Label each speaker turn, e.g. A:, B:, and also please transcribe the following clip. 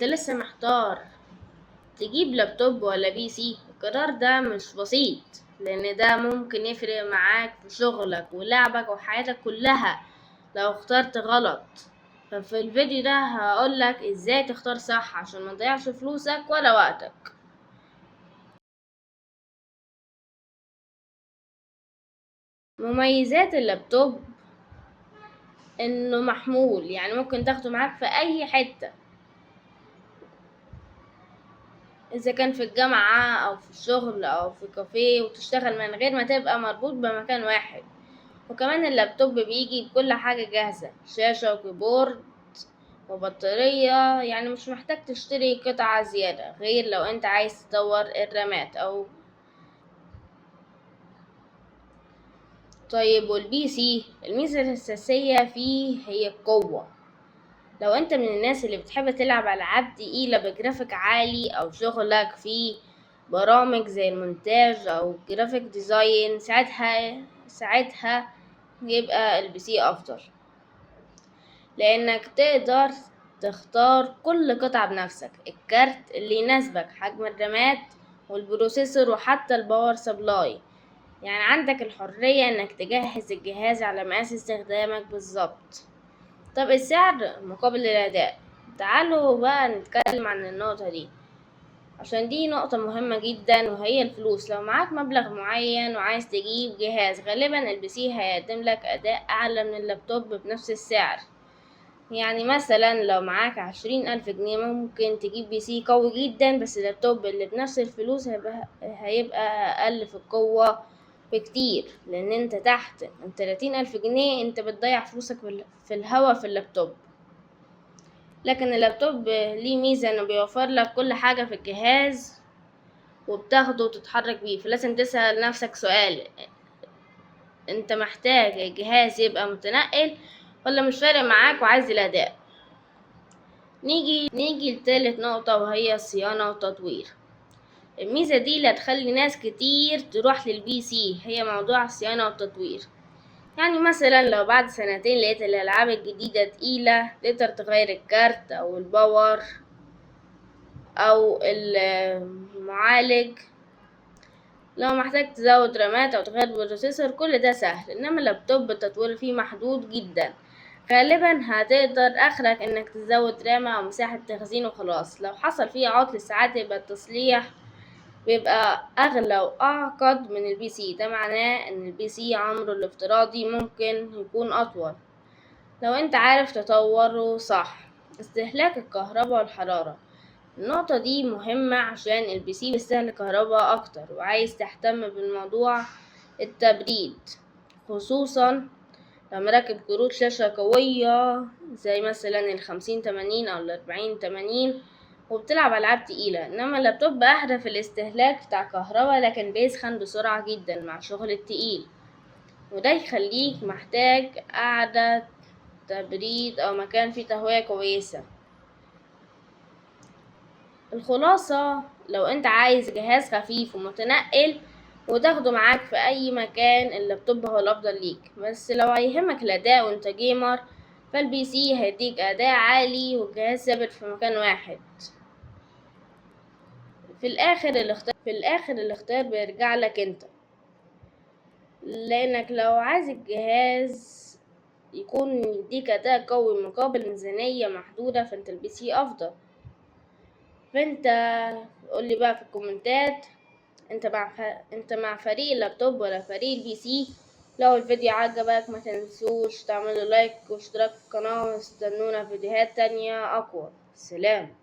A: انت لسه محتار تجيب لابتوب ولا بي سي؟ القرار ده مش بسيط، لان ده ممكن يفرق معاك في شغلك ولعبك وحياتك كلها لو اخترت غلط. ففي الفيديو ده هقولك ازاي تختار صح عشان ما تضيعش فلوسك ولا وقتك. مميزات اللابتوب انه محمول، يعني ممكن تاخده معاك في اي حتة، إذا كان في الجامعة أو في الشغل أو في كافيه، وتشتغل من غير ما تبقى مربوط بمكان واحد. وكمان اللابتوب بيجي بكل حاجة جاهزة، شاشة وكيبورد وبطارية، يعني مش محتاج تشتري قطعة زيادة غير لو انت عايز تطور الرامات أو. طيب والبي سي، الميزة الأساسية فيه هي القوة. لو انت من الناس اللي بتحب تلعب ألعاب تقيلة بجرافيك عالي، أو شغلك فيه برامج زي المونتاج أو جرافيك ديزاين، ساعتها يبقى البي سي أفضل، لأنك تقدر تختار كل قطعة بنفسك، الكارت اللي يناسبك، حجم الرامات والبروسيسور وحتى الباور سبلاي. يعني عندك الحرية انك تجهز الجهاز على مقاس استخدامك بالظبط. طب السعر مقابل الأداء، تعالوا بقى نتكلم عن النقطة دي، عشان دي نقطة مهمة جدا، وهي الفلوس. لو معاك مبلغ معين وعايز تجيب جهاز، غالبا البي سي هيقدم لك أداء أعلى من اللابتوب بنفس السعر. يعني مثلا لو معاك 20,000 جنيه ممكن تجيب بي سي قوي جدا، بس اللابتوب اللي بنفس الفلوس هيبقى أقل في القوة بكتير، لأن انت تحت 30,000 جنيه انت بتضيع فلوسك في الهوا في اللابتوب. لكن اللابتوب ليه ميزة انه بيوفر لك كل حاجة في الجهاز وبتاخده وتتحرك بيه. فلازم تسأل نفسك سؤال، انت محتاج الجهاز يبقى متنقل ولا مش فارق معاك وعايز الأداء؟ نيجي لتالت نقطة، وهي الصيانة والتطوير. الميزة دي اللي هتخلي ناس كتير تروح للبي سي، هي موضوع الصيانة والتطوير. يعني مثلا لو بعد سنتين لقيت الألعاب الجديدة تقيلة، تقدر تغير الكارت أو الباور أو المعالج. لو محتاج تزود رامات أو تغير بروسيسور، كل ده سهل. إنما اللابتوب التطوير فيه محدود جدا، غالبا هتقدر آخرك إنك تزود رامة أو مساحة تخزين وخلاص. لو حصل فيه عطل ساعات يبقى التصليح بيبقى أغلى وأعقد من البي سي. ده معناه إن البي سي عمره الافتراضي ممكن يكون أطول لو أنت عارف تطوره صح. استهلاك الكهرباء والحرارة، النقطة دي مهمة عشان البي سي بيستهلك كهرباء أكتر، وعايز تهتم بالموضوع التبريد، خصوصا لو مركب كروت شاشة قوية زي مثلا 5080 أو 4080 وبتلعب ألعاب تقيلة. إنما اللابتوب أهدى في الاستهلاك بتاع كهرباء، لكن بيسخن بسرعة جدا مع الشغل التقيل، وده يخليك محتاج قعدة تبريد أو مكان فيه تهوية كويسة. الخلاصة، لو انت عايز جهاز خفيف ومتنقل وتاخده معاك في اي مكان، اللابتوب هو الافضل ليك. بس لو هيهمك الاداء وانت جيمر، فالبي سي هيديك اداء عالي والجهاز ثابت في مكان واحد. في الاخر الاختيار بيرجع لك انت، لانك لو عايز الجهاز يكون يديك اداء قوي مقابل ميزانية محدودة، فانت البي سي افضل. فانت قولي بقى في الكومنتات، انت مع فريق اللابتوب ولا فريق البي سي؟ لو الفيديو عجبك ما تنسوش تعملوا لايك واشتراك في القناة، واستنونا في فيديوهات تانية اقوى. سلام.